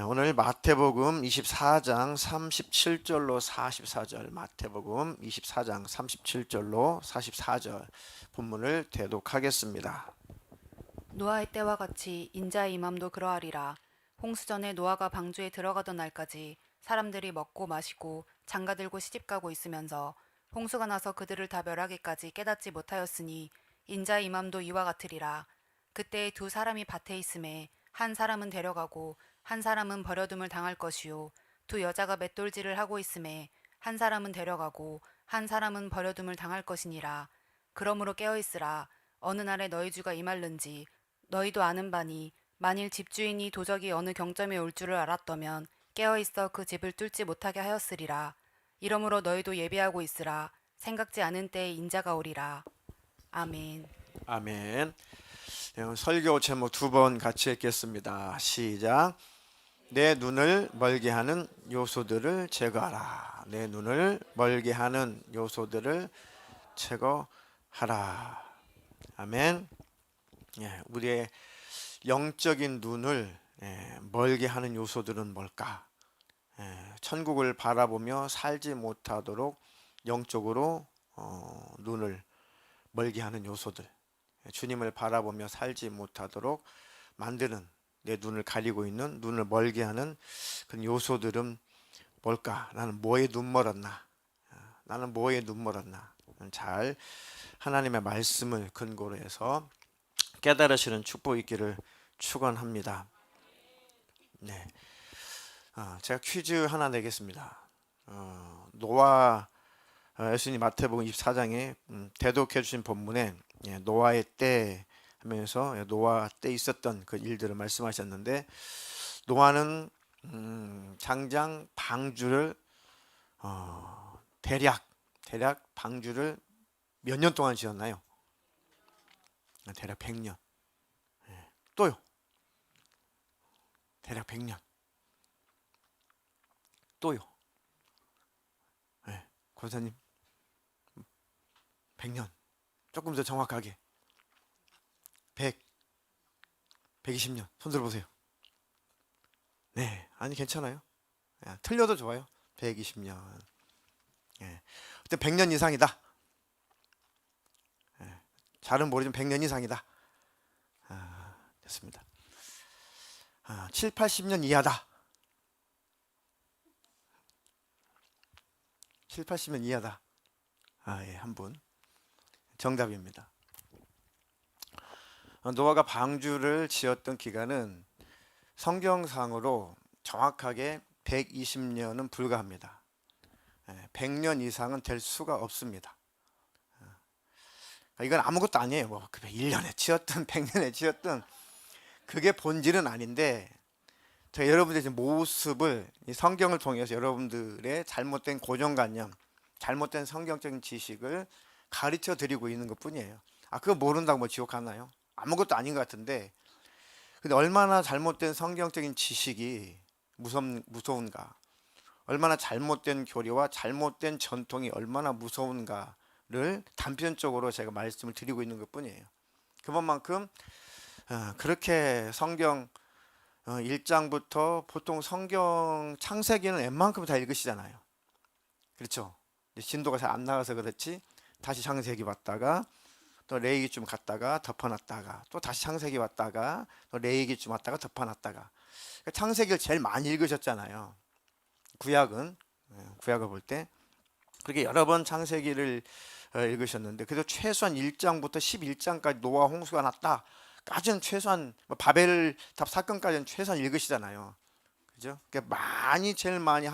오늘 마태복음 24장 37절로 44절, 마태복음 24장 37절로 44절 본문을 대독하겠습니다. 노아의 때와 같이 인자의 임함도 그러하리라. 홍수전에 노아가 방주에 들어가던 날까지 사람들이 먹고 마시고 장가들고 시집가고 있으면서 홍수가 나서 그들을 다 멸하기까지 깨닫지 못하였으니 인자의 임함도 이와 같으리라. 그때에 두 사람이 밭에 있음에 한 사람은 데려가고 한 사람은 버려둠을 당할 것이요, 두 여자가 맷돌질을 하고 있음에 한 사람은 데려가고 한 사람은 버려둠을 당할 것이니라. 그러므로 깨어있으라. 어느 날에 너희 주가 임할는지 너희도 아는 바니, 만일 집주인이 도적이 어느 경점에 올 줄을 알았더면 깨어있어 그 집을 뚫지 못하게 하였으리라. 이러므로 너희도 예비하고 있으라. 생각지 않은 때에 인자가 오리라. 아멘. 아멘. 설교 제목 두 번 같이 읽겠습니다. 시작. 내 눈을 멀게 하는 요소들을 제거하라. 내 눈을 멀게 하는 요소들을 제거하라. 아멘. 우리의 영적인 눈을 멀게 하는 요소들은 뭘까? 천국을 바라보며 살지 못하도록 영적으로 눈을 멀게 하는 요소들, 주님을 바라보며 살지 못하도록 만드는, 내 눈을 가리고 있는, 눈을 멀게 하는 그런 요소들은 뭘까? 나는 뭐에 눈 멀었나? 나는 뭐에 눈 멀었나? 잘 하나님의 말씀을 근거로 해서 깨달으시는 축복 있기를 축원합니다. 네, 제가 퀴즈 하나 내겠습니다. 노아, 예수님 마태복음 24장에 대독해 주신 본문에 노아의 때 하면서 노아 때 있었던 그 일들을 말씀하셨는데, 노아는 장장 방주를 대략 방주를 몇 년 동안 지었나요? 대략 100년. 또요? 대략 100년. 또요? 권사님 100년. 조금 더 정확하게 120년. 손 들어보세요. 네, 아니 괜찮아요. 틀려도 좋아요. 120년. 그때 100년 이상이다. 잘은 모르지만 100년 이상이다. 됐습니다. 7, 80년 이하다. 7, 80년 이하다. 한 분. 정답입니다. 노아가 방주를 지었던 기간은 성경상으로 정확하게 120년은 불가합니다. 100년 이상은 될 수가 없습니다. 이건 아무것도 아니에요. 뭐 1년에 지었든 100년에 지었든 그게 본질은 아닌데, 제가 여러분들의 모습을 이 성경을 통해서 여러분들의 잘못된 고정관념, 잘못된 성경적인 지식을 가르쳐 드리고 있는 것 뿐이에요. 그거 모른다고 뭐 지옥 가나요? 아무것도 아닌 것 같은데, 근데 얼마나 잘못된 성경적인 지식이 무서운가, 얼마나 잘못된 교리와 잘못된 전통이 얼마나 무서운가를 단편적으로 제가 말씀을 드리고 있는 것 뿐이에요. 그것만큼 그렇게 성경 1장부터 보통 성경 창세기는 웬만큼 다 읽으시잖아요. 그렇죠? 진도가 잘 안 나가서 그렇지, 다시 창세기 봤다가 또 레위기쯤 갔다가 덮어놨다가 또 다시 창세기 왔다가 또 레위기쯤 왔다가 덮어놨다가, 창세기를 제일 많이 읽으셨잖아요. 구약을 볼 때 그렇게 여러 번 창세기를 읽으셨는데, 그래도 최소한 1장부터 11장까지 노아 홍수가 났다까지는 최소한, 바벨탑 사건까지는 최소한 읽으시잖아요. 그죠? 그러니까 제일 많이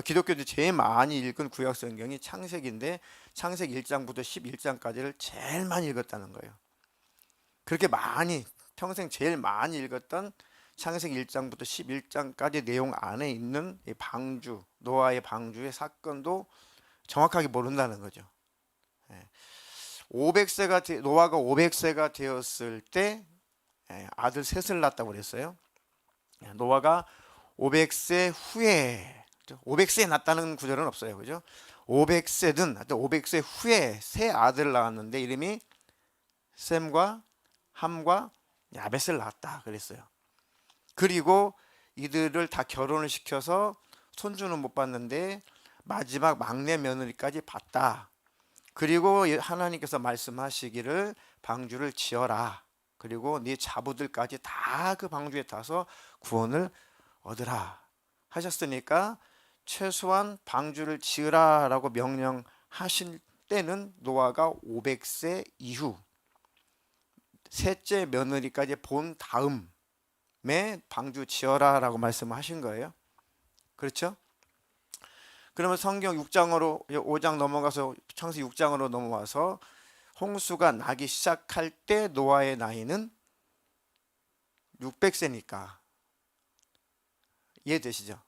기독교도 제일 많이 읽은 구약 성경이 창세기인데, 창세기 1장부터 11장까지를 제일 많이 읽었다는 거예요. 그렇게 평생 제일 많이 읽었던 창세기 1장부터 11장까지 내용 안에 있는 이 노아의 방주의 사건도 정확하게 모른다는 거죠. 노아가 500세가 되었을 때 아들 셋을 낳았다고 그랬어요. 노아가 500세 후에, 500세에 낳았다는 구절은 없어요. 그죠? 500세든 하여튼 500세 후에 세 아들을 낳았는데 이름이 셈과 함과 야벳을 낳았다 그랬어요. 그리고 이들을 다 결혼을 시켜서 손주는 못 봤는데 마지막 막내 며느리까지 봤다. 그리고 하나님께서 말씀하시기를 방주를 지어라. 그리고 네 자부들까지 다 그 방주에 타서 구원을 얻으라 하셨으니까 최소한 방주를 지으라라고 명령하신 때는 노아가 500세 이후 셋째 며느리까지 본 다음에 방주 지어라라고 말씀하신 거예요. 그렇죠? 그러면 성경 6장으로 5장 넘어가서 창세기 6장으로 넘어와서 홍수가 나기 시작할 때 노아의 나이는 600세니까 이해되시죠?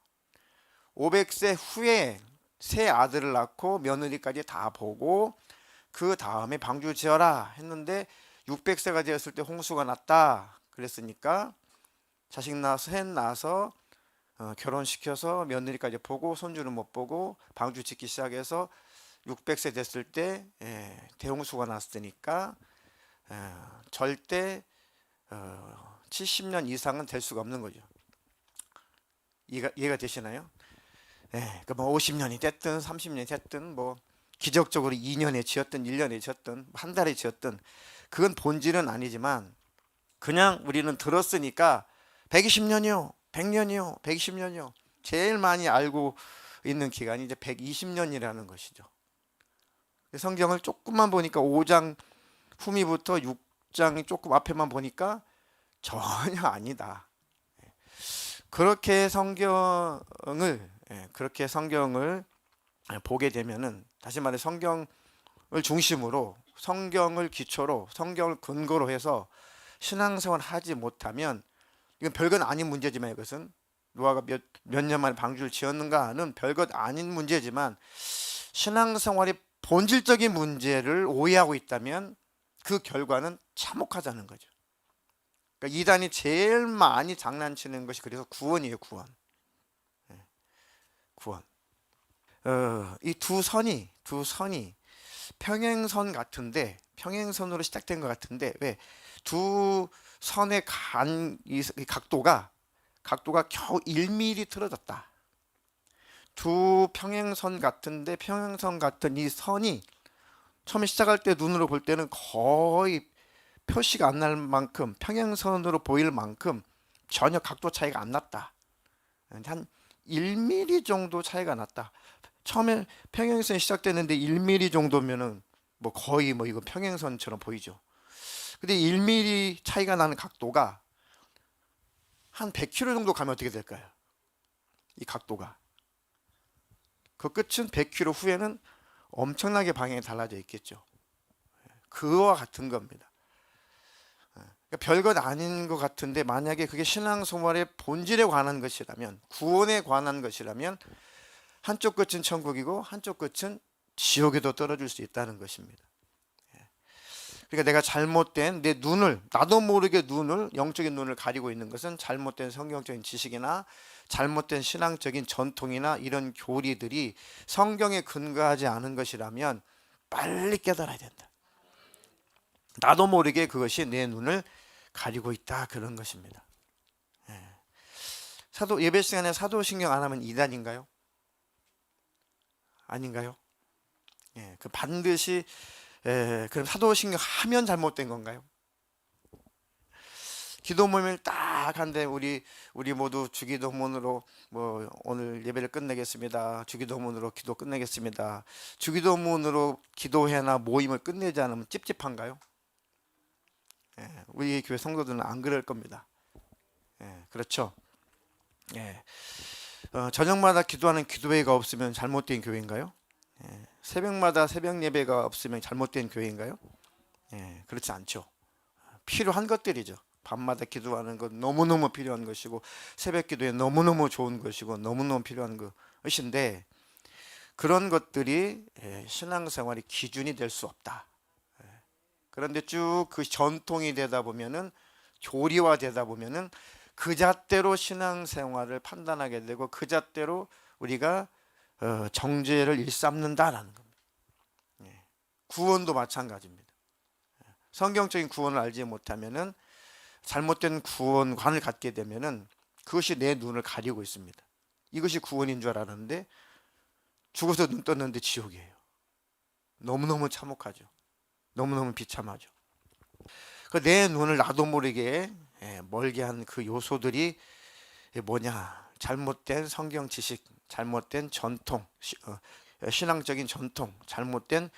500세 후에 세 아들을 낳고 며느리까지 다 보고 그 다음에 방주 지어라 했는데 600세가 되었을 때 홍수가 났다 그랬으니까 자식 낳아서 셋 낳아서 결혼시켜서 며느리까지 보고 손주는 못 보고 방주 짓기 시작해서 600세 됐을 때 대홍수가 났으니까 절대 70년 이상은 될 수가 없는 거죠. 이해가 되시나요? 그러니까 뭐 50년이 됐든 30년이 됐든 뭐 기적적으로 2년에 지었든 1년에 지었든 한 달에 지었든 그건 본질은 아니지만 그냥 우리는 들었으니까 120년이요, 100년이요, 120년이요. 제일 많이 알고 있는 기간이 이제 120년이라는 것이죠. 성경을 조금만 보니까 5장 후미부터 6장이 조금 앞에만 보니까 전혀 아니다. 그렇게 성경을 보게 되면은 다시 말해 성경을 중심으로 성경을 기초로 성경을 근거로 해서 신앙생활을 하지 못하면 이건 별것 아닌 문제지만 이것은 노아가 몇 년 만에 방주를 지었는가는 별것 아닌 문제지만 신앙생활의 본질적인 문제를 오해하고 있다면 그 결과는 참혹하다는 거죠. 그러니까 이단이 제일 많이 장난치는 것이 그래서 구원이에요. 구원. 이 두 선이 평행선 같은데 평행선으로 시작된 것 같은데 왜 두 선의 이 각도가 겨우 1mm 틀어졌다. 두 평행선 같은데 평행선 같은 이 선이 처음에 시작할 때 눈으로 볼 때는 거의 표시가 안 날 만큼 평행선으로 보일 만큼 전혀 각도 차이가 안 났다. 한 1mm 정도 차이가 났다. 처음에 평행선이 시작됐는데 1mm 정도면은 뭐 거의 뭐 이거 평행선처럼 보이죠. 근데 1mm 차이가 나는 각도가 한 100km 정도 가면 어떻게 될까요? 이 각도가. 그 끝은 100km 후에는 엄청나게 방향이 달라져 있겠죠. 그와 같은 겁니다. 그러니까 별것 아닌 것 같은데 만약에 그게 신앙생활의 본질에 관한 것이라면 구원에 관한 것이라면 한쪽 끝은 천국이고 한쪽 끝은 지옥에도 떨어질 수 있다는 것입니다. 그러니까 내가 잘못된 내 눈을 나도 모르게 영적인 눈을 가리고 있는 것은 잘못된 성경적인 지식이나 잘못된 신앙적인 전통이나 이런 교리들이 성경에 근거하지 않은 것이라면 빨리 깨달아야 된다. 나도 모르게 그것이 내 눈을 가리고 있다 그런 것입니다. 예배 시간에 사도신경 안 하면 이단인가요? 아닌가요? 그 반드시 그럼 사도신경 하면 잘못된 건가요? 기도 모임을 딱 한데 우리 모두 주기도문으로 뭐 오늘 예배를 끝내겠습니다. 주기도문으로 기도 끝내겠습니다. 주기도문으로 기도회나 모임을 끝내지 않으면 찝찝한가요? 우리 교회 성도들은 안 그럴 겁니다. 그렇죠? 저녁마다 기도하는 기도회가 없으면 잘못된 교회인가요? 새벽마다 새벽 예배가 없으면 잘못된 교회인가요? 그렇지 않죠. 필요한 것들이죠. 밤마다 기도하는 것 너무너무 필요한 것이고 새벽 기도에 너무너무 좋은 것이고 너무너무 필요한 것인데 그런 것들이 신앙생활의 기준이 될 수 없다. 그런데 쭉 그 전통이 되다 보면은 교리화되다 보면은 그 잣대로 신앙생활을 판단하게 되고 그 잣대로 우리가 정죄를 일삼는다라는 겁니다. 예. 구원도 마찬가지입니다. 성경적인 구원을 알지 못하면은 잘못된 구원관을 갖게 되면은 그것이 내 눈을 가리고 있습니다. 이것이 구원인 줄 알았는데 죽어서 눈 떴는데 지옥이에요. 너무너무 참혹하죠. 너무너무 비참하죠. 내 눈을 나도 모르게 멀게 한 그 요소들이 뭐냐? 잘못된 성경 지식, 잘못된 전통, 신앙적인 전통, 잘못된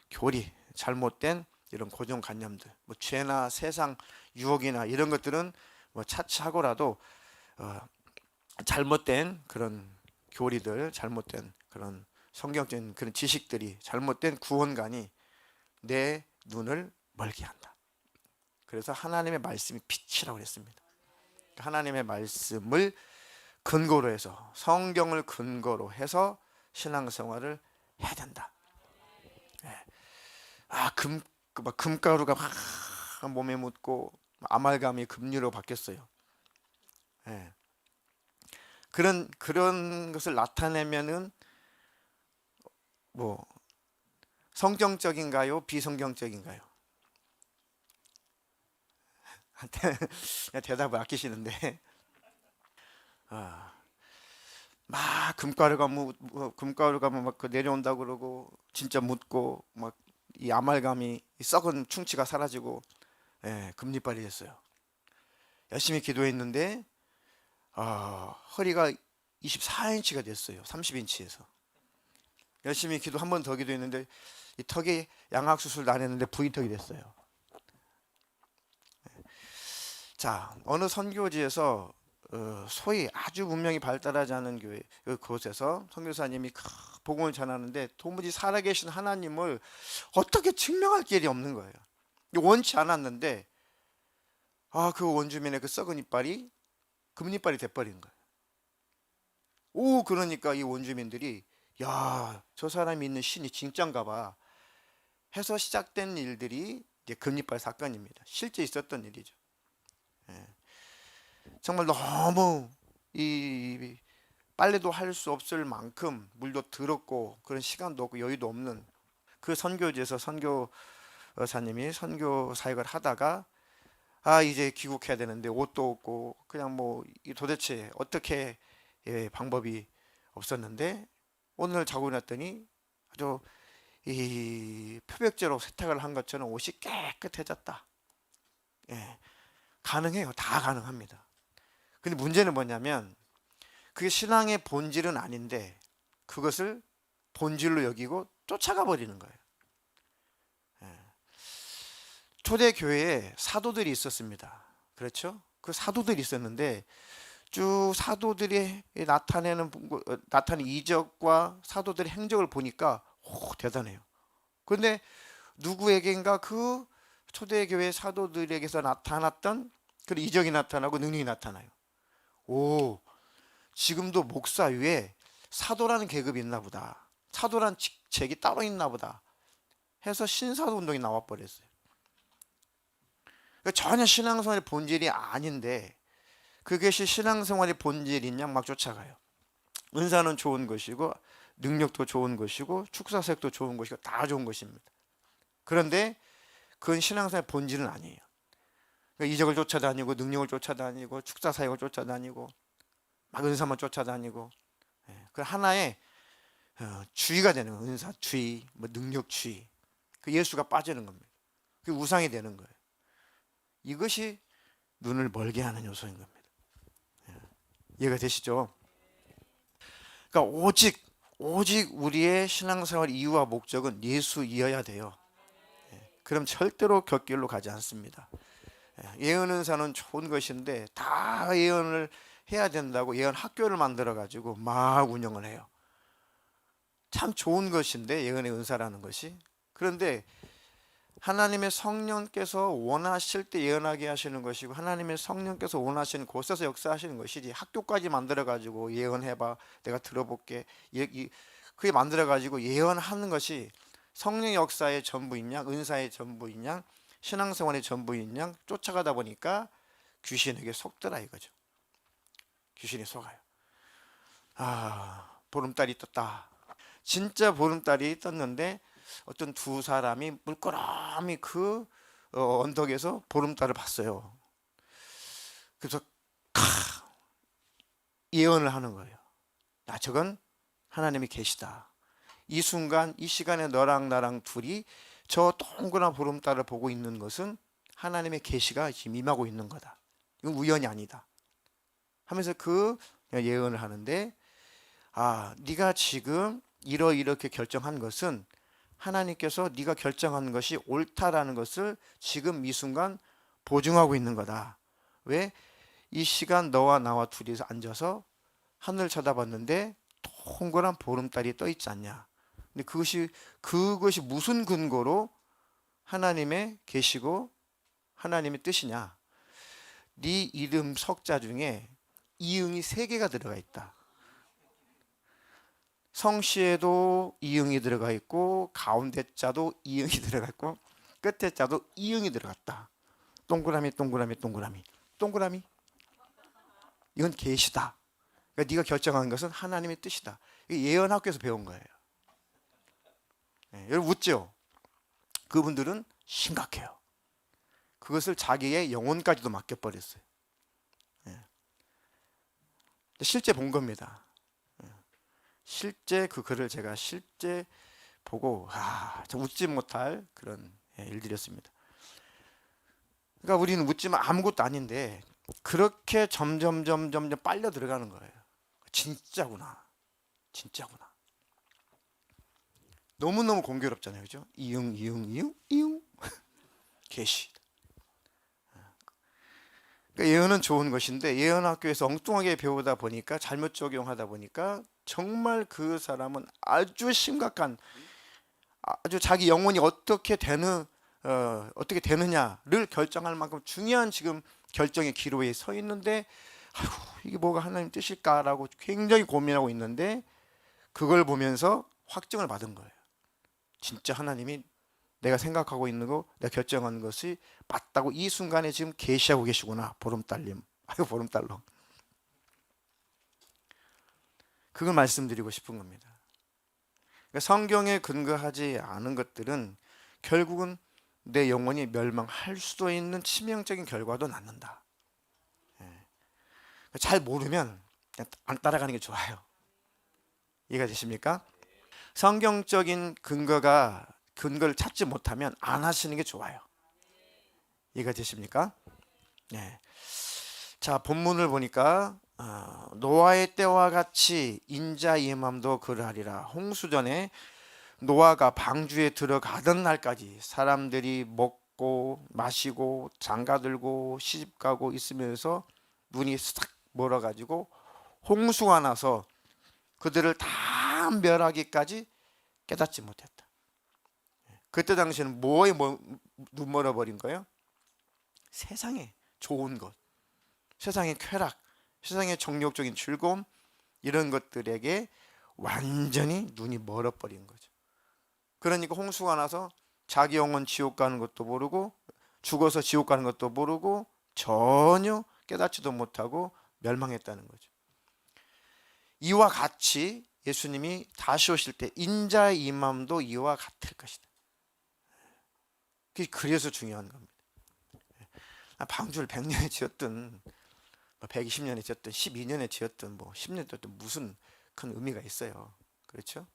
교리, 잘못된 이런 고정관념들, 뭐 죄나 세상 유혹이나 이런 것들은 뭐 차치하고라도 잘못된 그런 교리들, 잘못된 그런 성경적인 그런 지식들이, 잘못된 구원관이 내 눈을 멀게 한다. 그래서 하나님의 말씀이 빛이라고 했습니다. 하나님의 말씀을 근거로 해서, 성경을 근거로 해서 신앙생활을 해야 된다. 금가루가 막 몸에 묻고 아말감이 금류로 바뀌었어요. 그런 것을 나타내면은 뭐 성경적인가요? 비성경적인가요? 대답을 아끼시는데 막 금가루가 막 내려온다 그러고 진짜 묻고 막 이 아말감이 이 썩은 충치가 사라지고 금리빨이 됐어요. 열심히 기도했는데 허리가 24인치가 됐어요. 30인치에서. 열심히 기도 한 번 더 기도했는데 이 턱이 양악 수술도 안 했는데 V턱이 됐어요. 자, 어느 선교지에서 소위 아주 문명이 발달하지 않은 교회 그곳에서 선교사님이 복음을 전하는데 도무지 살아계신 하나님을 어떻게 증명할 길이 없는 거예요. 원치 않았는데 그 원주민의 그 썩은 이빨이 금리빨이 돼버린 거예요. 그러니까 이 원주민들이 야, 저 사람이 있는 신이 진짠가 봐 해서 시작된 일들이 이제 금리빨 사건입니다. 실제 있었던 일이죠. 정말 너무 이 빨래도 할 수 없을 만큼 물도 더럽고 그런 시간도 없고 여유도 없는 그 선교지에서 선교사님이 선교 사역을 하다가 이제 귀국해야 되는데 옷도 없고 그냥 뭐 도대체 어떻게 방법이 없었는데 오늘 자고 났더니 아주 이 표백제로 세탁을 한 것처럼 옷이 깨끗해졌다. 가능해요. 다 가능합니다. 근데 문제는 뭐냐면 그게 신앙의 본질은 아닌데 그것을 본질로 여기고 쫓아가 버리는 거예요. 초대 교회에 사도들이 있었습니다. 그렇죠? 그 사도들이 있었는데 쭉 사도들이 나타내는 이적과 사도들의 행적을 보니까 대단해요. 그런데 누구에겐가 그 초대교회 사도들에게서 나타났던 그런 이적이 나타나고 능력이 나타나요. 지금도 목사 위에 사도라는 계급이 있나 보다. 사도라는 직책이 따로 있나 보다 해서 신사도 운동이 나와버렸어요. 그러니까 전혀 신앙생활의 본질이 아닌데 그것이 신앙생활의 본질인 양 막 쫓아가요. 은사는 좋은 것이고 능력도 좋은 것이고 축사색도 좋은 것이고 다 좋은 것입니다. 그런데 그건 신앙생활의 본질은 아니에요. 그러니까 이적을 쫓아다니고 능력을 쫓아다니고 축사사역을 쫓아다니고 막 은사만 쫓아다니고 그 하나의 주의가 되는 거예요. 은사주의, 뭐 능력주의. 그 예수가 빠지는 겁니다. 그 우상이 되는 거예요. 이것이 눈을 멀게 하는 요소인 겁니다. 이해가 되시죠? 그러니까 오직 우리의 신앙생활 이유와 목적은 예수이어야 돼요. 그럼 절대로 곁길로 가지 않습니다. 예언 은사는 좋은 것인데 다 예언을 해야 된다고 예언 학교를 만들어 가지고 막 운영을 해요. 참 좋은 것인데 예언의 은사라는 것이. 그런데 하나님의 성령께서 원하실 때 예언하게 하시는 것이고 하나님의 성령께서 원하시는 곳에서 역사하시는 것이지 학교까지 만들어 가지고 예언해봐 내가 들어볼게 그게 만들어 가지고 예언하는 것이 성령 역사의 전부인 양 은사의 전부인 양 신앙생활의 전부인 양 쫓아가다 보니까 귀신에게 속더라 이거죠. 귀신이 속아요. 보름달이 떴다. 진짜 보름달이 떴는데 어떤 두 사람이 물끄러미 그 언덕에서 보름달을 봤어요. 그래서 예언을 하는 거예요. 아, 저건 하나님이 계시다. 이 순간 이 시간에 너랑 나랑 둘이 저 동그란 보름달을 보고 있는 것은 하나님의 계시가 지금 임하고 있는 거다. 이건 우연이 아니다 하면서 그 예언을 하는데, 아, 네가 지금 이렇게 결정한 것은 하나님께서 네가 결정한 것이 옳다라는 것을 지금 이 순간 보증하고 있는 거다. 왜? 이 시간 너와 나와 둘이서 앉아서 하늘을 쳐다봤는데 동그란 보름달이 떠 있지 않냐. 근데 그것이 무슨 근거로 하나님의 계시고 하나님의 뜻이냐. 네 이름 석자 중에 이응이 3개가 들어가 있다. 성씨에도 이응이 들어가 있고 가운데 자도 이응이 들어가 있고 끝에 자도 이응이 들어갔다. 동그라미 동그라미 동그라미 동그라미. 이건 계시다. 그러니까 네가 결정한 것은 하나님의 뜻이다. 예언학교에서 배운 거예요. 네, 여러분 웃죠? 그분들은 심각해요. 그것을 자기의 영혼까지도 맡겨버렸어요. 네. 실제 본 겁니다. 실제 그 글을 제가 실제 보고 웃지 못할 그런 일들이었습니다. 그러니까 우리는 웃지만 아무것도 아닌데 그렇게 점점 빨려 들어가는 거예요. 진짜구나. 너무너무 공교롭잖아요. 그죠? 이응 계시. 그러니까 예언은 좋은 것인데 예언학교에서 엉뚱하게 배우다 보니까 잘못 적용하다 보니까 정말 그 사람은 아주 심각한, 아주 자기 영혼이 어떻게 되느냐를 결정할 만큼 중요한 지금 결정의 기로에 서 있는데, 아이고, 이게 뭐가 하나님 뜻일까라고 굉장히 고민하고 있는데 그걸 보면서 확증을 받은 거예요. 진짜 하나님이 내가 생각하고 있는 거, 내가 결정한 것이 맞다고 이 순간에 지금 계시하고 계시구나. 보름달님, 아이고 보름달로. 그걸 말씀드리고 싶은 겁니다. 그러니까 성경에 근거하지 않은 것들은 결국은 내 영혼이 멸망할 수도 있는 치명적인 결과도 낳는다. 잘 모르면 그냥 안 따라가는 게 좋아요. 이해가 되십니까? 성경적인 근거를 찾지 못하면 안 하시는 게 좋아요. 이해가 되십니까? 네. 자, 본문을 보니까 노아의 때와 같이 인자 임함도 그러하리라. 홍수전에 노아가 방주에 들어가던 날까지 사람들이 먹고 마시고 장가들고 시집가고 있으면서 눈이 싹 멀어가지고 홍수가 나서 그들을 다 멸하기까지 깨닫지 못했다. 그때 당시에는 뭐에 눈 멀어버린 거예요? 세상에 좋은 것, 세상의 쾌락, 세상의 정욕적인 즐거움, 이런 것들에게 완전히 눈이 멀어버린 거죠. 그러니까 홍수가 나서 자기 영혼 지옥 가는 것도 모르고 죽어서 지옥 가는 것도 모르고 전혀 깨닫지도 못하고 멸망했다는 거죠. 이와 같이 예수님이 다시 오실 때 인자의 임함도 이와 같을 것이다. 그래서 중요한 겁니다. 방주를 100년에 지었든 120년에 지었든 12년에 지었든 10년에 지었든 무슨 큰 의미가 있어요. 그렇죠?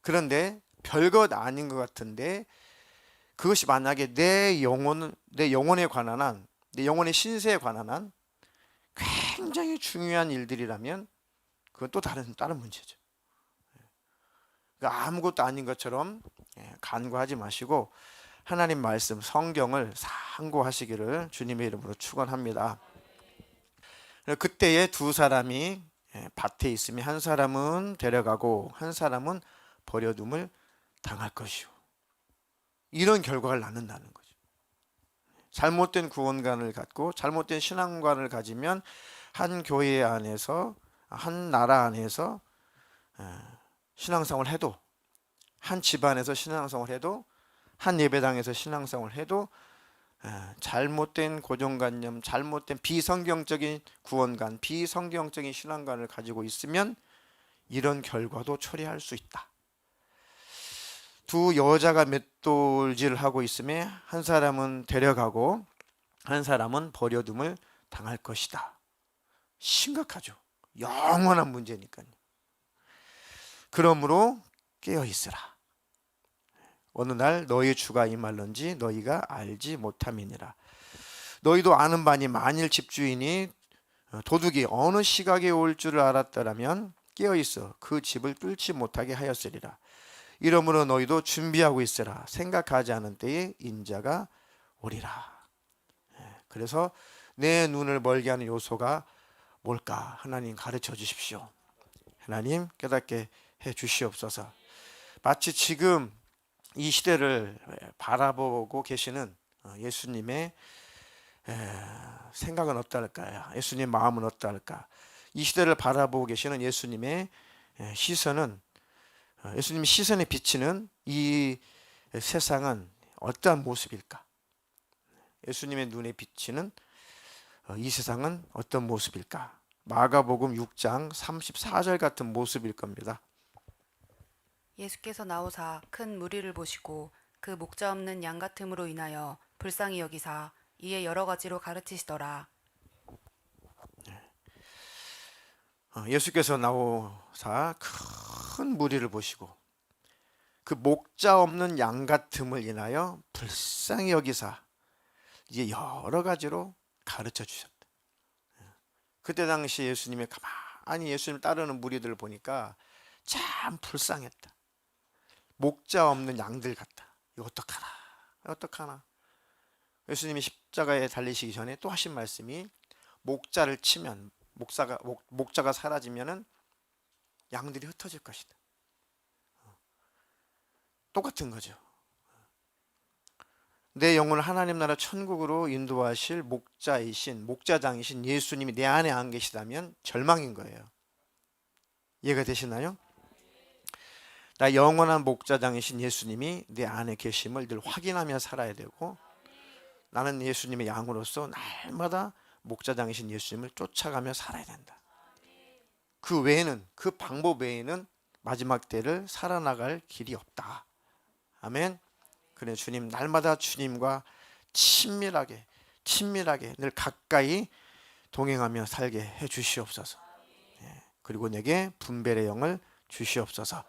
그런데 별것 아닌 것 같은데 그것이 만약에 내 영혼에 관한 한, 내 영혼의 신세에 관한 한 굉장히 중요한 일들이라면 그건 또 다른 문제죠. 그러니까 아무것도 아닌 것처럼 간과하지 마시고 하나님 말씀 성경을 상고하시기를 주님의 이름으로 축원합니다. 그때에 두 사람이 밭에 있으면 한 사람은 데려가고 한 사람은 버려둠을 당할 것이요. 이런 결과를 낳는다는 거죠. 잘못된 구원관을 갖고 잘못된 신앙관을 가지면 한 교회 안에서, 한 나라 안에서 신앙생활을 해도, 한 집안에서 신앙생활을 해도, 한 예배당에서 신앙생활을 해도 잘못된 고정관념, 잘못된 비성경적인 구원관, 비성경적인 신앙관을 가지고 있으면 이런 결과도 초래할 수 있다. 두 여자가 맷돌질을 하고 있음에 한 사람은 데려가고 한 사람은 버려둠을 당할 것이다. 심각하죠. 영원한 문제니까요. 그러므로 깨어 있으라. 어느 날 너희 주가 임할런지 너희가 알지 못함이니라. 너희도 아는 바니 만일 집주인이 도둑이 어느 시각에 올 줄을 알았더라면 깨어 있어 그 집을 뚫지 못하게 하였으리라. 이러므로 너희도 준비하고 있으라. 생각하지 않은 때에 인자가 오리라. 그래서 내 눈을 멀게 하는 요소가 뭘까? 하나님 가르쳐 주십시오. 하나님 깨닫게 해 주시옵소서. 마치 지금 이 시대를 바라보고 계시는 예수님의 생각은 어떨까요? 예수님 마음은 어떨까? 이 시대를 바라보고 계시는 예수님의 시선은, 예수님 시선에 비치는 이 세상은 어떠한 모습일까? 예수님의 눈에 비치는 이 세상은 어떤 모습일까? 마가복음 6장 34절 같은 모습일 겁니다. 예수께서 나오사 큰 무리를 보시고 그 목자 없는 양 같음으로 인하여 불쌍히 여기사 이에 여러 가지로 가르치시더라. 예수께서 나오사 큰 무리를 보시고 그 목자 없는 양 같음을 인하여 불쌍히 여기사 이제 여러 가지로 가르쳐 주셨다. 그때 당시 예수님이 가만히 예수님을 따르는 무리들을 보니까 참 불쌍했다. 목자 없는 양들 같다. 이거 어떡하나? 어떡하나? 예수님이 십자가에 달리시기 전에 또 하신 말씀이 목자를 치면 목자가 사라지면은 양들이 흩어질 것이다. 똑같은 거죠. 내 영혼을 하나님 나라 천국으로 인도하실 목자장이신 예수님이 내 안에 안 계시다면 절망인 거예요. 이해가 되시나요? 나 영원한 목자장이신 예수님이 내 안에 계심을 늘 확인하며 살아야 되고, 나는 예수님의 양으로서 날마다 목자장이신 예수님을 쫓아가며 살아야 된다. 그 외에는, 그 방법 외에는 마지막 때를 살아나갈 길이 없다. 아멘. 그래, 주님, 날마다 주님과 친밀하게 늘 가까이 동행하며 살게 해 주시옵소서. 그리고 내게 분별의 영을 주시옵소서.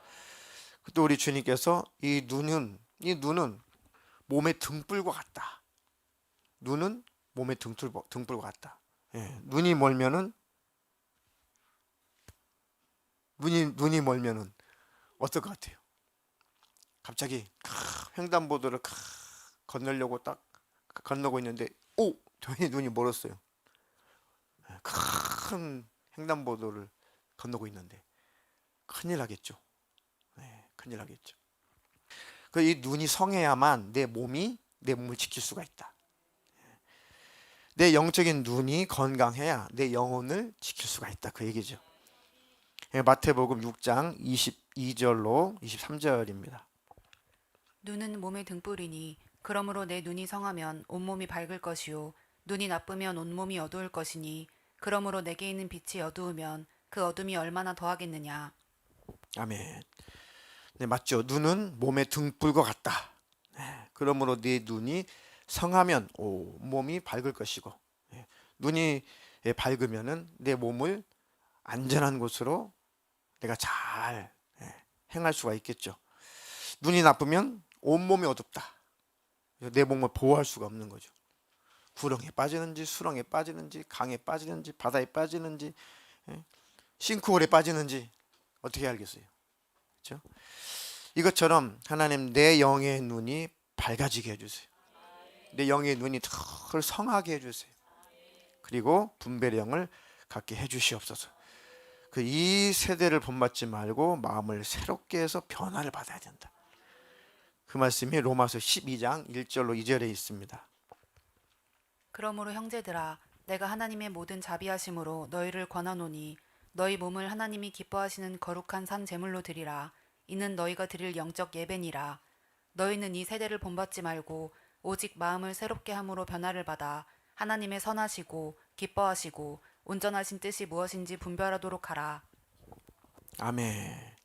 또 우리 주님께서 이 눈은 몸의 등불과 같다. 눈은 몸의 등불과 같다. 눈이 멀면은 어떨 것 같아요? 갑자기 횡단보도를 건너려고 딱 건너고 있는데 저희 눈이 멀었어요. 큰 횡단보도를 건너고 있는데 큰일 나겠죠. 큰일 나겠죠. 이 눈이 성해야만 내 몸을 지킬 수가 있다. 내 영적인 눈이 건강해야 내 영혼을 지킬 수가 있다. 그 얘기죠. 마태복음 6장 22절로 23절입니다. 눈은 몸의 등불이니 그러므로 내 눈이 성하면 온몸이 밝을 것이요 눈이 나쁘면 온몸이 어두울 것이니 그러므로 내게 있는 빛이 어두우면 그 어둠이 얼마나 더하겠느냐. 아멘. 네, 맞죠. 눈은 몸의 등불과 같다. 그러므로 네 눈이 성하면 몸이 밝을 것이고, 눈이 밝으면은 내 몸을 안전한 곳으로 내가 잘 행할 수가 있겠죠. 눈이 나쁘면 온몸이 어둡다. 내 몸을 보호할 수가 없는 거죠. 구렁에 빠지는지 수렁에 빠지는지 강에 빠지는지 바다에 빠지는지 싱크홀에 빠지는지 어떻게 알겠어요? 그렇죠? 이것처럼 하나님 내 영의 눈이 밝아지게 해주세요. 내 영의 눈이 덜 성하게 해주세요. 그리고 분별의 영을 갖게 해주시옵소서. 이 세대를 본받지 말고 마음을 새롭게 해서 변화를 받아야 된다. 그 말씀이 로마서 12장 1절로 2절에 있습니다. 그러므로 형제들아 내가 하나님의 모든 자비하심으로 너희를 권하노니 너희 몸을 하나님이 기뻐하시는 거룩한 산 제물로 드리라. 이는 너희가 드릴 영적 예배니라. 너희는 이 세대를 본받지 말고 오직 마음을 새롭게 함으로 변화를 받아 하나님의 선하시고 기뻐하시고 온전하신 뜻이 무엇인지 분별하도록 하라. 아멘.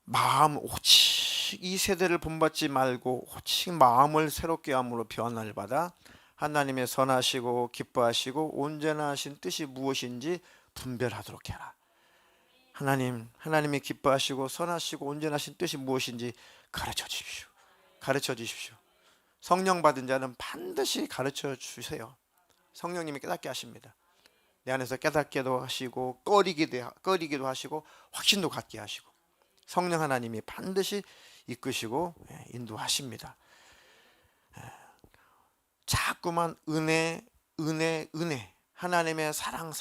마음 오직 이 세대를 본받지 말고 오직 마음을 새롭게 함으로 변화를 받아 하나님의 선하시고 기뻐하시고 온전하신 뜻이 무엇인지 분별하도록 해라. 하나님이 기뻐하시고 선하시고 온전하신 뜻이 무엇인지 가르쳐 주십시오. 가르쳐 주십시오. 성령 받은 자는 반드시 가르쳐 주세요. 성령님이 깨닫게 하십니다. 내 안에서 깨닫게도 하시고 꺼리기도 하시고 확신도 갖게 하시고 성령 하나님이 반드시 이끄시고 인도하십니다. 자꾸만 은혜 하나님의 사랑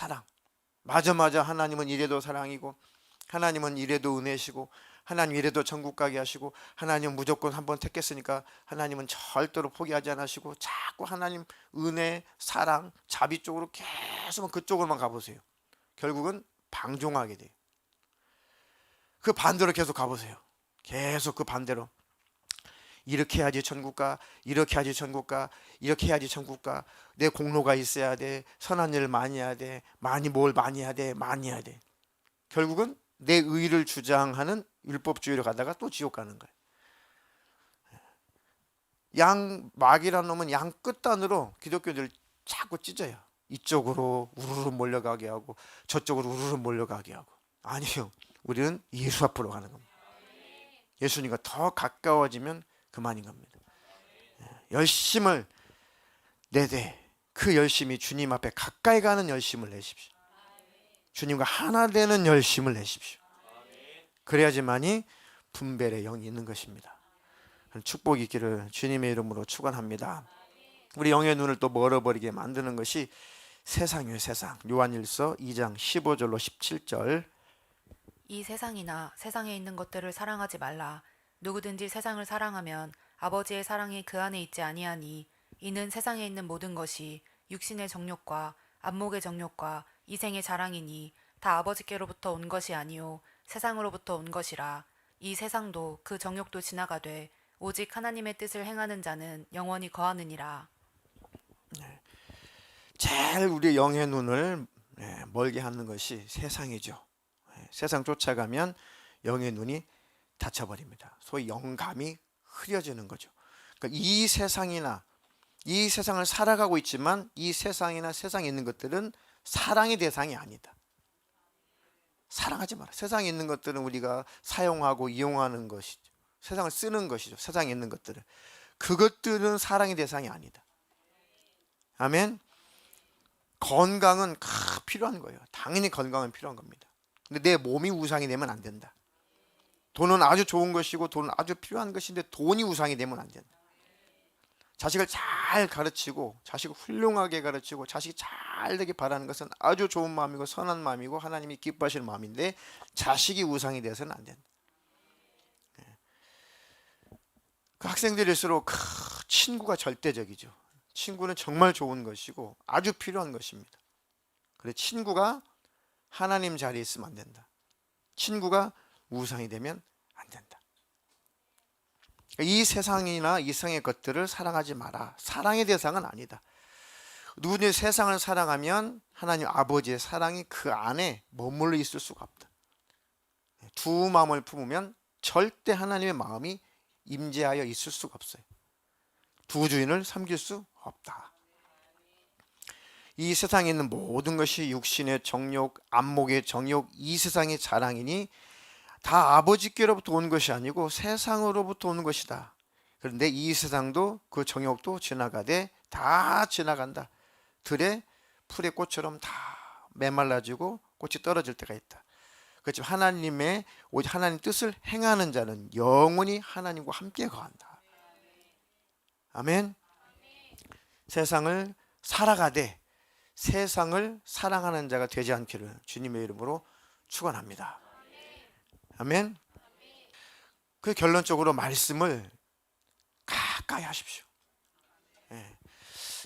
맞아 하나님은 이래도 사랑이고 하나님은 이래도 은혜시고 하나님 이래도 천국 가게 하시고 하나님은 무조건 한번 택했으니까 하나님은 절대로 포기하지 않으시고 자꾸 하나님 은혜 사랑 자비 쪽으로 계속 그쪽으로만 가보세요. 결국은 방종하게 돼요. 그 반대로 계속 가보세요. 계속 그 반대로 이렇게 해야지 천국 가, 이렇게 해야지 천국 가, 이렇게 해야지 천국 가. 내 공로가 있어야 돼. 선한 일을 많이 해야 돼. 많이 해야 돼. 많이 해야 돼. 결국은 내 의를 주장하는 율법주의로 가다가 또 지옥 가는 거예요. 막이라는 놈은 양 끝단으로 기독교들 자꾸 찢어요. 이쪽으로 우르르 몰려가게 하고 저쪽으로 우르르 몰려가게 하고. 아니요. 우리는 예수 앞으로 가는 겁니다. 예수님과 더 가까워지면 그만인 겁니다. 열심을 내되 그 열심이 주님 앞에 가까이 가는 열심을 내십시오. 주님과 하나 되는 열심을 내십시오. 그래야지만이 분별의 영이 있는 것입니다. 축복이 있기를 주님의 이름으로 축원합니다. 우리 영의 눈을 또 멀어버리게 만드는 것이 세상이에요. 세상. 요한일서 2장 15절로 17절. 이 세상이나 세상에 있는 것들을 사랑하지 말라. 누구든지 세상을 사랑하면 아버지의 사랑이 그 안에 있지 아니하니 이는 세상에 있는 모든 것이 육신의 정욕과 안목의 정욕과 이생의 자랑이니 다 아버지께로부터 온 것이 아니요 세상으로부터 온 것이라. 이 세상도 그 정욕도 지나가되 오직 하나님의 뜻을 행하는 자는 영원히 거하느니라. 제일 우리 영의 눈을 멀게 하는 것이 세상이죠. 세상 쫓아가면 영의 눈이 닫혀버립니다. 소위 영감이 흐려지는 거죠. 그러니까 이 세상이나 이 세상을 살아가고 있지만 이 세상이나 세상에 있는 것들은 사랑의 대상이 아니다. 사랑하지 마라. 세상에 있는 것들은 우리가 사용하고 이용하는 것이죠. 세상을 쓰는 것이죠. 세상에 있는 것들은. 그것들은 사랑의 대상이 아니다. 아멘. 건강은 필요한 거예요. 당연히 건강은 필요한 겁니다. 근데 내 몸이 우상이 되면 안 된다. 돈은 아주 좋은 것이고 돈은 아주 필요한 것인데 돈이 우상이 되면 안 된다. 자식을 잘 가르치고 자식을 훌륭하게 가르치고 자식이 잘 되길 바라는 것은 아주 좋은 마음이고 선한 마음이고 하나님이 기뻐하시는 마음인데 자식이 우상이 되어서는 안 된다. 그 학생들일수록 친구가 절대적이죠. 친구는 정말 좋은 것이고 아주 필요한 것입니다. 그래 친구가 하나님 자리에 있으면 안 된다. 친구가 우상이 되면 안 된다. 이 세상이나 이상의 것들을 사랑하지 마라. 사랑의 대상은 아니다. 누구든지 세상을 사랑하면 하나님 아버지의 사랑이 그 안에 머물러 있을 수가 없다. 두 마음을 품으면 절대 하나님의 마음이 임재하여 있을 수가 없어요. 두 주인을 섬길 수 없다. 이 세상에 있는 모든 것이 육신의 정욕, 안목의 정욕, 이 세상의 자랑이니 다 아버지께로부터 온 것이 아니고 세상으로부터 오는 것이다. 그런데 이 세상도 그 정욕도 지나가되 다 지나간다. 들에 풀의 꽃처럼 다 메말라지고 꽃이 떨어질 때가 있다. 그렇지만 하나님의 오직 하나님 뜻을 행하는 자는 영원히 하나님과 함께 거한다. 아멘. 세상을 살아가되 세상을 사랑하는 자가 되지 않기를 주님의 이름으로 축원합니다. 아멘. 그 결론적으로 말씀을 가까이 하십시오.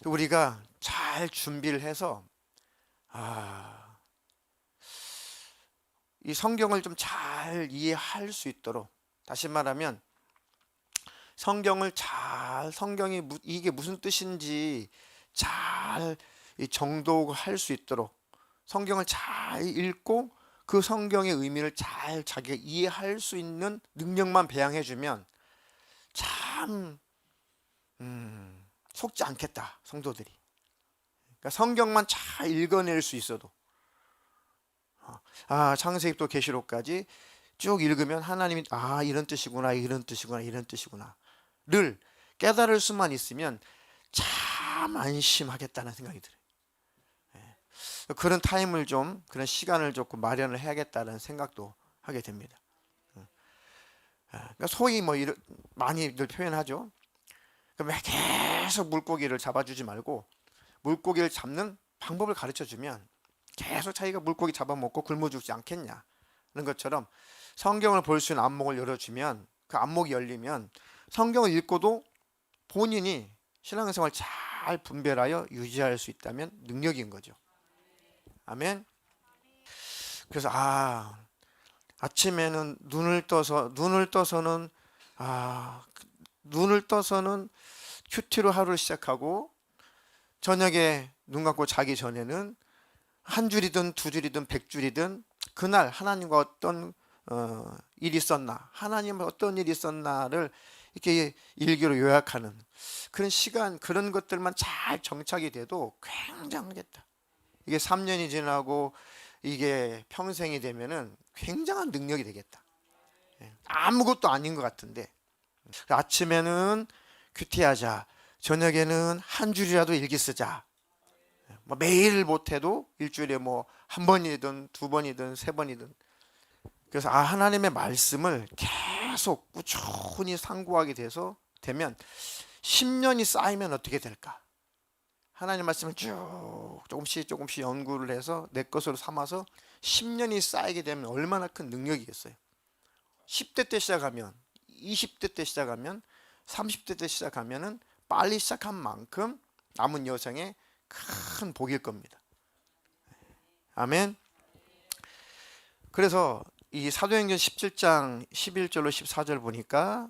우리가 잘 준비를 해서 이 성경을 좀 잘 이해할 수 있도록, 다시 말하면 성경이 이게 무슨 뜻인지 잘 정독할 수 있도록 성경을 잘 읽고 그 성경의 의미를 잘 자기가 이해할 수 있는 능력만 배양해 주면 참 속지 않겠다, 성도들이. 그러니까 성경만 잘 읽어낼 수 있어도, 창세기부터 계시록까지 쭉 읽으면 하나님이 이런 뜻이구나, 이런 뜻이구나, 이런 뜻이구나를 깨달을 수만 있으면 참 안심하겠다는 생각이 들어요. 그런 타임을 좀, 그런 시간을 조금 마련을 해야겠다는 생각도 하게 됩니다. 그러니까 소위 많이들 표현하죠. 그러니까 계속 물고기를 잡아주지 말고 물고기를 잡는 방법을 가르쳐 주면 계속 자기가 물고기 잡아먹고 굶어 죽지 않겠냐 하는 것처럼, 성경을 볼 수 있는 안목을 열어주면, 그 안목이 열리면 성경을 읽고도 본인이 신앙생활 잘 분별하여 유지할 수 있다면 능력인 거죠. 아멘. 그래서 아침에는 눈을 떠서는 큐티로 하루를 시작하고, 저녁에 눈 감고 자기 전에는 한 줄이든 두 줄이든 100줄이든 그날 하나님과 어떤 일이 있었나, 하나님은 어떤 일이 있었나를 이렇게 일기로 요약하는 그런 시간, 그런 것들만 잘 정착이 돼도 굉장하겠다. 이게 3년이 지나고 이게 평생이 되면은 굉장한 능력이 되겠다. 아무것도 아닌 것 같은데, 아침에는 큐티하자, 저녁에는 한 줄이라도 일기 쓰자. 매일 못해도 일주일에 한 번이든 두 번이든 세 번이든. 그래서 하나님의 말씀을 계속 꾸준히 상고하게 되면 10년이 쌓이면 어떻게 될까? 하나님 말씀을 쭉 조금씩 연구를 해서 내 것으로 삼아서 10년이 쌓이게 되면 얼마나 큰 능력이겠어요. 10대 때 시작하면, 20대 때 시작하면, 30대 때 시작하면은 빨리 시작한 만큼 남은 여생에 큰 복일 겁니다. 아멘. 그래서 이 사도행전 17장 11절로 14절 보니까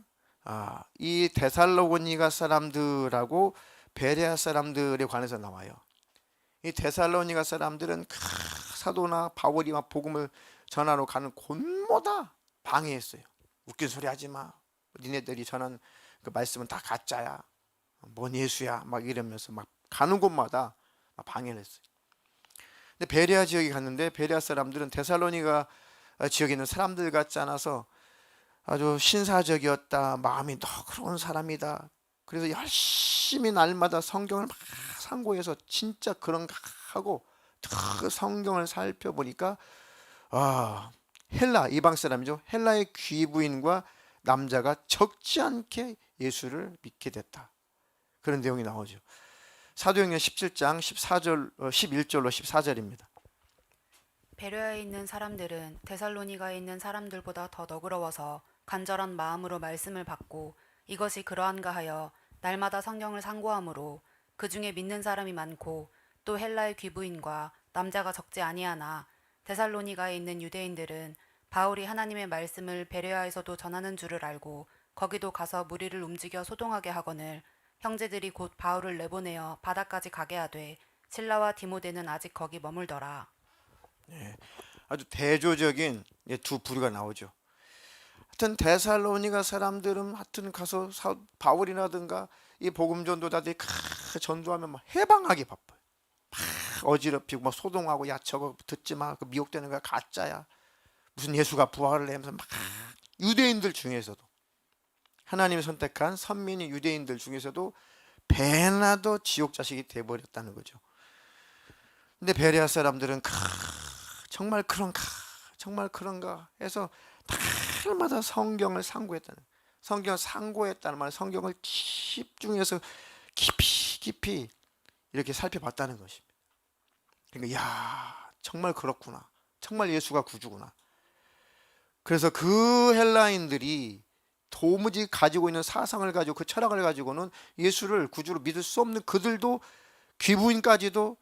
이 데살로니가 사람들하고 베레아 사람들에 관해서 나와요. 이 데살로니가 사람들은 사도나 바울이 막 복음을 전하러 가는 곳마다 방해했어요. 웃긴 소리 하지 마. 니네들이 전한 그 말씀은 다 가짜야. 뭔 예수야. 막 이러면서 막 가는 곳마다 방해를 했어요. 근데 베레아 지역에 갔는데 베레아 사람들은 데살로니가 지역에 있는 사람들 같지 않아서 아주 신사적이었다. 마음이 너그러운 사람이다. 그래서 열심히 날마다 성경을 막 상고해서 진짜 그런가 하고 그 성경을 살펴보니까 헬라, 이방 사람이죠. 헬라의 귀부인과 남자가 적지 않게 예수를 믿게 됐다. 그런 내용이 나오죠. 사도행전 17장 11절로 14절입니다. 베레아에 있는 사람들은 데살로니가에 있는 사람들보다 더 너그러워서 간절한 마음으로 말씀을 받고 이것이 그러한가 하여 날마다 성경을 상고함으로 그 중에 믿는 사람이 많고 또 헬라의 귀부인과 남자가 적지 아니하나 데살로니가에 있는 유대인들은 바울이 하나님의 말씀을 베레아에서도 전하는 줄을 알고 거기도 가서 무리를 움직여 소동하게 하거늘 형제들이 곧 바울을 내보내어 바다까지 가게 하되 실라와 디모데는 아직 거기 머물더라. 아주 대조적인 두 부류가 나오죠. 하여튼 데살로니가 사람들은 하여튼 가서 바울이라든가 이 복음 전도자들이 전도하면 막 해방하기 바빠요. 막 어지럽히고 막 소동하고, 야 저거 듣지 마, 그 미혹되는 거야, 가짜야, 무슨 예수가 부활을 해 하면서 막 유대인들 중에서도, 하나님이 선택한 선민이 유대인들 중에서도 배나 더 지옥 자식이 돼버렸다는 거죠. 근데 베레아 사람들은 정말 그런가 해서 날마다 성경을 상고했다는, 성경을 상고했다는 말, 성경을 집중해서 깊이 이렇게 살펴봤다는 것입니다. 그러니까 정말 그렇구나, 정말 예수가 구주구나. 그래서 그 헬라인들이 도무지 가지고 있는 사상을 가지고 그 철학을 가지고는 예수를 구주로 믿을 수 없는 그들도, 귀부인까지도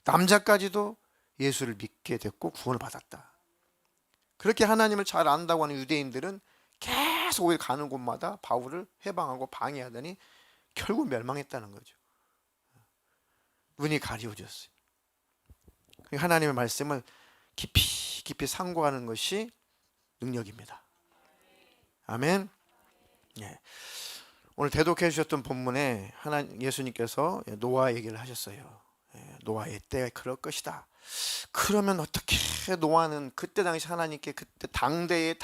남자까지도 예수를 믿게 됐고 구원을 받았다. 그렇게 하나님을 잘 안다고 하는 유대인들은 계속 오히려 가는 곳마다 바울을 해방하고 방해하더니 결국 멸망했다는 거죠. 눈이 가리워졌어요. 하나님의 말씀을 깊이 상고하는 것이 능력입니다. 아멘. 예. 오늘 대독해 주셨던 본문에 예수님께서 노아 얘기를 하셨어요. 노아의 때에 그럴 것이다. 그러면 어떻게 노아는 그때 당시 하나님께 그때 당세의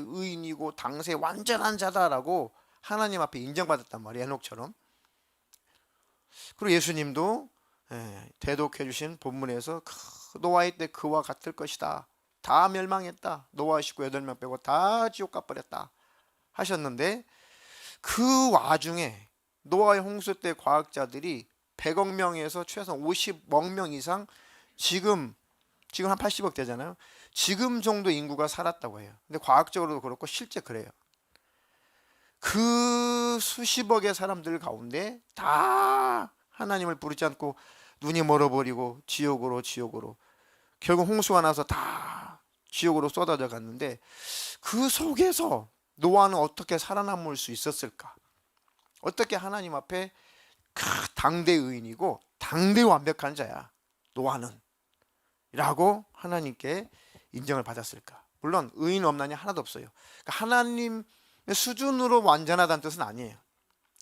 의인이고 당세의 완전한 자다라고 하나님 앞에 인정받았단 말이에요. 에녹처럼. 그리고 예수님도 대독해 주신 본문에서 노아의 때 그와 같을 것이다. 다 멸망했다. 노아 식구 8명 빼고 다 지옥 가버렸다 하셨는데, 그 와중에 노아의 홍수 때 과학자들이 100억 명에서 최소한 50억 명 이상 지금 한 80억 되잖아요. 지금 정도 인구가 살았다고 해요. 근데 과학적으로도 그렇고 실제 그래요. 그 수십억의 사람들 가운데 다 하나님을 부르지 않고 눈이 멀어버리고 지옥으로 결국 홍수가 나서 다 지옥으로 쏟아져 갔는데, 그 속에서 노아는 어떻게 살아남을 수 있었을까? 어떻게 하나님 앞에 당대 의인이고 당대 완벽한 자야 노아는 라고 하나님께 인정을 받았을까? 물론 의인 없나니 하나도 없어요. 그러니까 하나님 수준으로 완전하다는 뜻은 아니에요.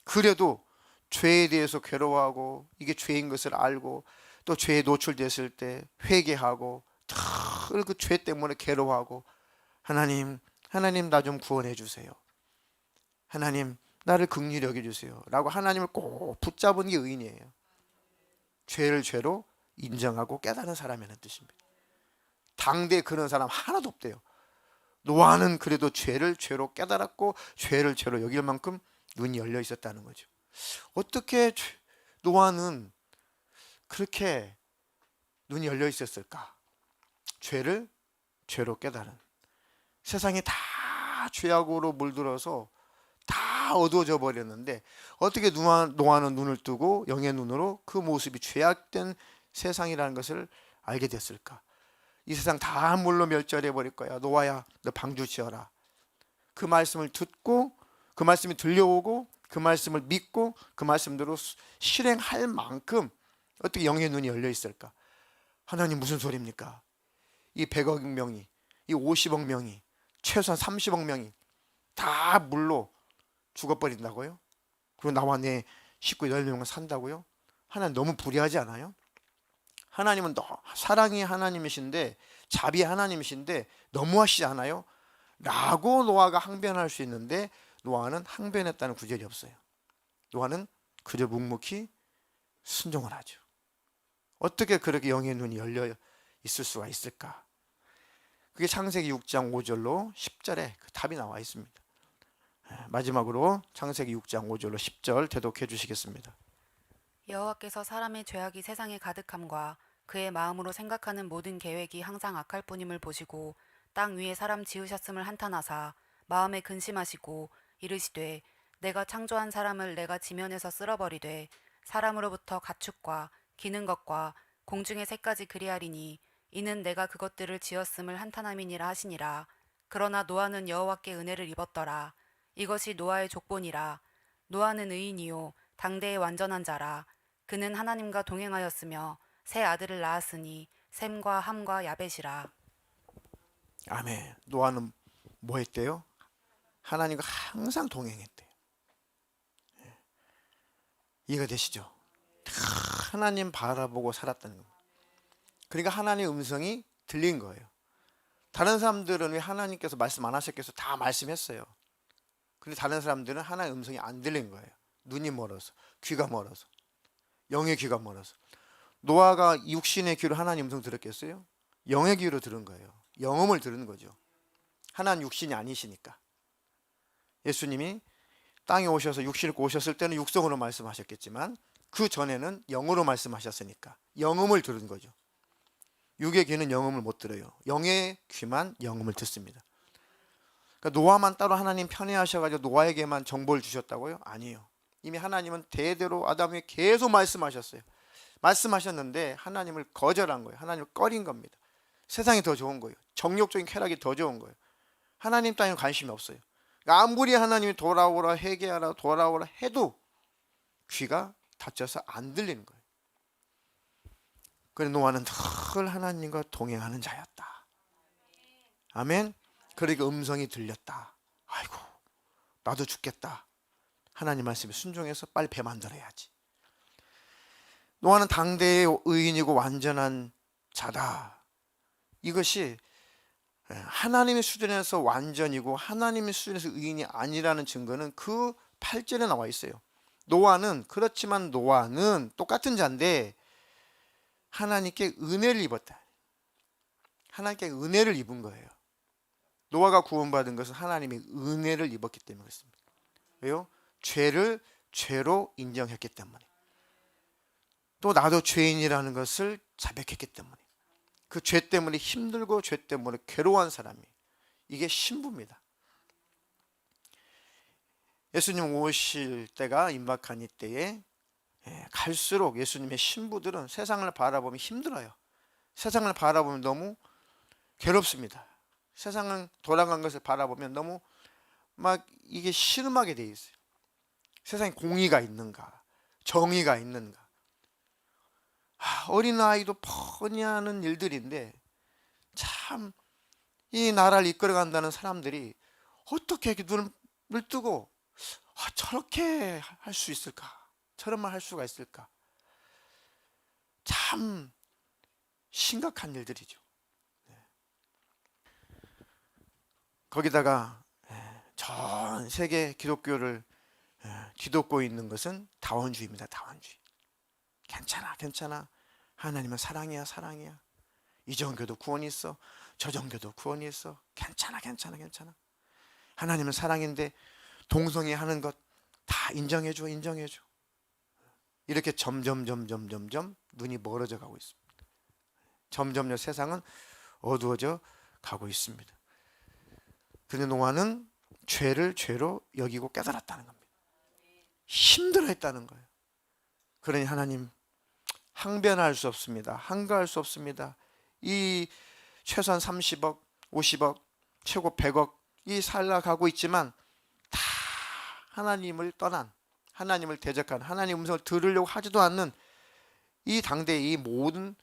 그래도 죄에 대해서 괴로워하고 이게 죄인 것을 알고 또 죄에 노출됐을 때 회개하고 그 죄 때문에 괴로워하고 하나님 나 좀 구원해 주세요. 하나님 나를 긍휼히 여겨 주세요 라고 하나님을 꼭 붙잡은 게 의인이에요. 죄를 죄로 인정하고 깨달은 사람이라는 뜻입니다. 당대에 그런 사람 하나도 없대요. 노아는 그래도 죄를 죄로 깨달았고 죄를 죄로 여길 만큼 눈이 열려 있었다는 거죠. 어떻게 노아는 그렇게 눈이 열려 있었을까? 죄를 죄로 깨달은, 세상이 다 죄악으로 물들어서 다 어두워져 버렸는데 어떻게 노아는 눈을 뜨고 영의 눈으로 그 모습이 죄악된 세상이라는 것을 알게 됐을까? 이 세상 다 물로 멸절해 버릴 거야. 노아야, 너 방주 지어라. 그 말씀을 듣고 그 말씀이 들려오고 그 말씀을 믿고 그 말씀대로 실행할 만큼 어떻게 영의 눈이 열려 있을까? 하나님 무슨 소리입니까? 이 100억 명이, 이 50억 명이, 최소한 30억 명이 다 물로 죽어버린다고요? 그리고 나와 내 식구 8명은 산다고요? 하나님 너무 불의하지 않아요? 하나님은 사랑이 하나님이신데 자비 하나님이신데 너무하시지 않아요? 라고 노아가 항변할 수 있는데 노아는 항변했다는 구절이 없어요. 노아는 그저 묵묵히 순종을 하죠. 어떻게 그렇게 영의 눈이 열려 있을 수가 있을까? 그게 창세기 6장 5절로 10절에 그 답이 나와 있습니다. 마지막으로 창세기 6장 5절로 10절 대독해 주시겠습니다. 여호와께서 사람의 죄악이 세상에 가득함과 그의 마음으로 생각하는 모든 계획이 항상 악할 뿐임을 보시고 땅 위에 사람 지으셨음을 한탄하사 마음에 근심하시고 이르시되 내가 창조한 사람을 내가 지면에서 쓸어버리되 사람으로부터 가축과 기는 것과 공중의 새까지 그리하리니 이는 내가 그것들을 지었음을 한탄함이니라 하시니라. 그러나 노아는 여호와께 은혜를 입었더라. 이것이 노아의 족본이라. 노아는 의인이요 당대의 완전한 자라. 그는 하나님과 동행하였으며 세 아들을 낳았으니 셈과 함과 야벳이라. 아멘. 노아는 뭐 했대요? 하나님과 항상 동행했대요. 이해가 되시죠? 하나님 바라보고 살았다는 겁니다. 그러니까 하나님의 음성이 들린 거예요. 다른 사람들은 왜 하나님께서 말씀 안 하셨겠어? 다 말씀했어요. 근데 다른 사람들은 하나님의 음성이 안 들린 거예요. 눈이 멀어서, 귀가 멀어서, 영의 귀가 멀어서. 노아가 육신의 귀로 하나님 음성 들었겠어요? 영의 귀로 들은 거예요. 영음을 들은 거죠. 하나님 육신이 아니시니까. 예수님이 땅에 오셔서 육신을 입고 오셨을 때는 육성으로 말씀하셨겠지만 그 전에는 영으로 말씀하셨으니까 영음을 들은 거죠. 육의 귀는 영음을 못 들어요. 영의 귀만 영음을 듣습니다. 그러니까 노아만 따로 하나님 편애하셔가지고 노아에게만 정보를 주셨다고요? 아니에요. 이미 하나님은 대대로 아담에게 계속 말씀하셨어요. 말씀하셨는데 하나님을 거절한 거예요. 하나님을 꺼린 겁니다. 세상이 더 좋은 거예요. 정욕적인 쾌락이 더 좋은 거예요. 하나님 따위는 관심이 없어요. 그러니까 아무리 하나님이 돌아오라 회개하라 돌아오라 해도 귀가 닫혀서 안 들리는 거예요. 그래서 노아는 늘 하나님과 동행하는 자였다. 아멘. 그러니까 음성이 들렸다. 아이고 나도 죽겠다. 하나님 말씀에 순종해서 빨리 배 만들어야지. 노아는 당대의 의인이고 완전한 자다. 이것이 하나님의 수준에서 완전이고 하나님의 수준에서 의인이 아니라는 증거는 그 8절에 나와 있어요. 노아는 그렇지만 노아는 똑같은 자인데 하나님께 은혜를 입었다. 하나님께 은혜를 입은 거예요. 노아가 구원받은 것은 하나님의 은혜를 입었기 때문에 그렇습니다. 왜요? 죄를 죄로 인정했기 때문에, 또 나도 죄인이라는 것을 자백했기 때문에, 그 죄 때문에 힘들고 죄 때문에 괴로워한 사람이, 이게 신부입니다. 예수님 오실 때가 임박한 이때에 갈수록 예수님의 신부들은 세상을 바라보면 힘들어요. 세상을 바라보면 너무 괴롭습니다. 세상은 돌아간 것을 바라보면 너무 막 이게 신음하게 돼 있어요. 세상에 공의가 있는가, 정의가 있는가. 어린아이도 뻔히 하는 일들인데 참 이 나라를 이끌어간다는 사람들이 어떻게 이렇게 눈을 뜨고 저렇게 할 수 있을까, 저런 말 할 수가 있을까. 참 심각한 일들이죠. 거기다가 전 세계 기독교를 뒤덮고 있는 것은 다원주의입니다. 다원주의. 괜찮아, 괜찮아. 하나님은 사랑이야, 사랑이야. 이 종교도 구원이 있어, 저 종교도 구원이 있어. 괜찮아, 괜찮아, 괜찮아. 하나님은 사랑인데 동성애 하는 것 다 인정해줘, 인정해줘. 이렇게 점점 눈이 멀어져 가고 있습니다. 점점 세상은 어두워져 가고 있습니다. 그런데 노아는 죄를 죄로 여기고 깨달았다는 겁니다. 힘들어했다는 거예요. 그러니 하나님, 항변할 수 없습니다. 항거할 수 없습니다. 이 최소한 30억, 50억, 최고 100억 이 살아가고 있지만 다 하나님을 떠난, 하나님을 대적한, 하나님 음성을 들으려고 하지도 않는 이 당대의 이 모든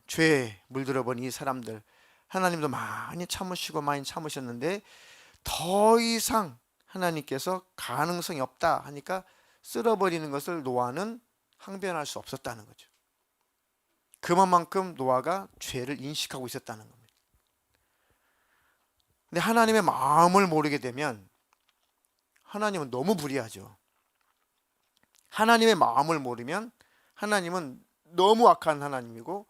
죄에 물들어 본 이 사람들, 하나님도 많이 참으시고 많이 참으셨는데 더 이상 하나님께서 가능성이 없다 하니까 쓸어버리는 것을 노아는 항변할 수 없었다는 거죠. 그만큼 노아가 죄를 인식하고 있었다는 겁니다. 근데 하나님의 마음을 모르게 되면 하나님은 너무 불의하죠. 하나님의 마음을 모르면 하나님은 너무 악한 하나님이고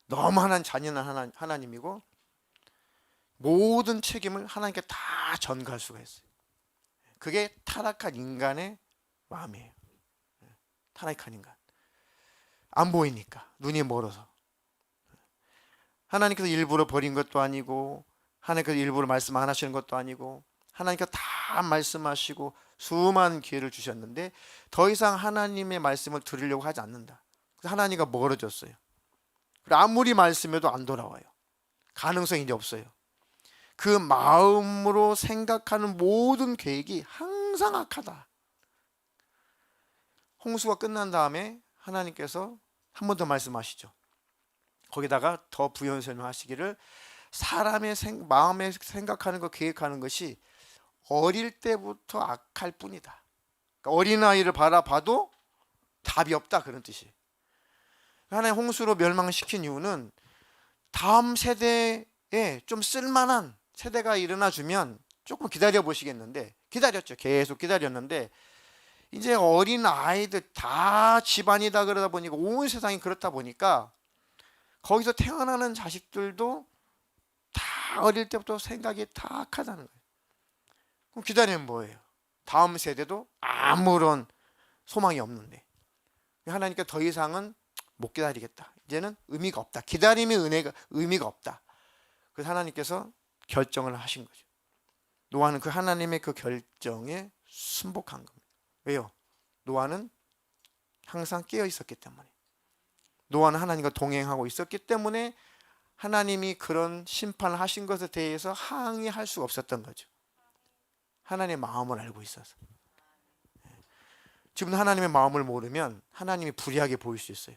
너무 잔인한 하나님이고 모든 책임을 하나님께 다 전가할 수가 있어요. 그게 타락한 인간의 마음이에요. 타락한 인간. 안 보이니까, 눈이 멀어서. 하나님께서 일부러 버린 것도 아니고 하나님께서 일부러 말씀 안 하시는 것도 아니고 하나님께서 다 말씀하시고 수많은 기회를 주셨는데 더 이상 하나님의 말씀을 들으려고 하지 않는다. 그래서 하나님과 멀어졌어요. 그리고 아무리 말씀해도 안 돌아와요. 가능성이 이제 없어요. 그 마음으로 생각하는 모든 계획이 항상 악하다. 홍수가 끝난 다음에 하나님께서 한 번 더 말씀하시죠. 거기다가 더 부연 설명하시기를 사람의 마음에 생각하는 것, 계획하는 것이 어릴 때부터 악할 뿐이다. 그러니까 어린아이를 바라봐도 답이 없다, 그런 뜻이에요. 하나님 홍수로 멸망시킨 이유는 다음 세대에 좀 쓸만한 세대가 일어나 주면 조금 기다려 보시겠는데, 기다렸죠. 계속 기다렸는데 이제 어린 아이들 다 집안이다 그러다 보니까 온 세상이 그렇다 보니까 거기서 태어나는 자식들도 다 어릴 때부터 생각이 다 악하다는 거예요. 그럼 기다리면 뭐예요? 다음 세대도 아무런 소망이 없는데 하나님께 더 이상은 못 기다리겠다. 이제는 의미가 없다. 기다림의 은혜가 의미가 없다. 그래서 하나님께서 결정을 하신 거죠. 노아는 그 하나님의 그 결정에 순복한 겁니다. 왜요? 노아는 항상 깨어 있었기 때문에, 노아는 하나님과 동행하고 있었기 때문에 하나님이 그런 심판을 하신 것에 대해서 항의할 수가 없었던 거죠. 하나님의 마음을 알고 있어서. 지금 하나님의 마음을 모르면 하나님이 불의하게 보일 수 있어요.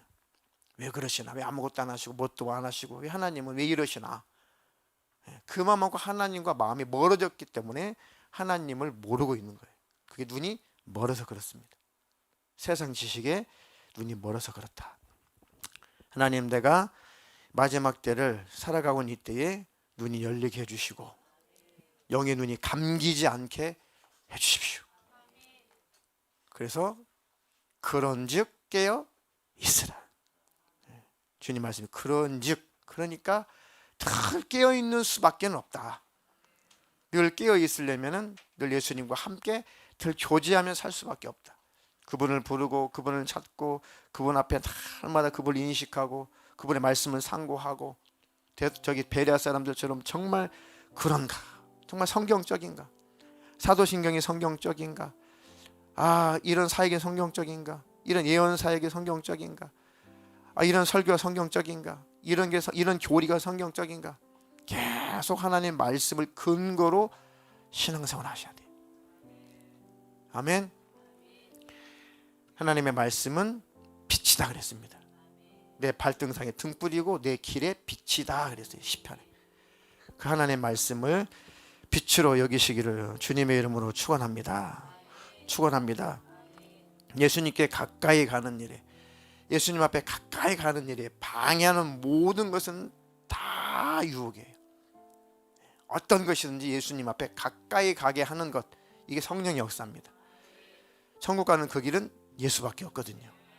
왜 그러시나? 왜 아무것도 안 하시고 뭣도 안 하시고 왜 하나님은 왜 이러시나? 그만큼 하나님과 마음이 멀어졌기 때문에 하나님을 모르고 있는 거예요. 그게 눈이 멀어서 그렇습니다. 세상 지식에 눈이 멀어서 그렇다. 하나님, 내가 마지막 때를 살아가고 있는 이때에 눈이 열리게 해주시고 영의 눈이 감기지 않게 해주십시오. 그래서 그런즉 깨어 있으라. 주님 말씀이 그런즉, 그러니까 늘 깨어 있는 수밖에 없다. 늘 깨어 있으려면은 늘 예수님과 함께 늘 교제하며 살 수밖에 없다. 그분을 부르고 그분을 찾고 그분 앞에 날마다 그분을 인식하고 그분의 말씀을 상고하고, 저기 베레아 사람들처럼 정말 그런가? 정말 성경적인가? 사도신경이 성경적인가? 이런 사역이 성경적인가? 이런 예언 사역이 성경적인가? 이런 설교가 성경적인가? 이런 교리가 성경적인가? 계속 하나님 말씀을 근거로 신앙생활 하셔야 돼요. 아멘. 하나님의 말씀은 빛이다 그랬습니다. 내 발등상에 등불이고 내 길에 빛이다 그랬어요. 시편에. 그 하나님의 말씀을 빛으로 여기시기를 주님의 이름으로 축원합니다. 축원합니다. 예수님께 가까이 가는 일에, 예수님 앞에 가까이 가는 일에 방해하는 모든 것은 다 유혹이에요. 어떤 것이든지 예수님 앞에 가까이 가게 하는 것, 이게 성령의 역사입니다. 천국 가는 그 길은 예수밖에 없거든요.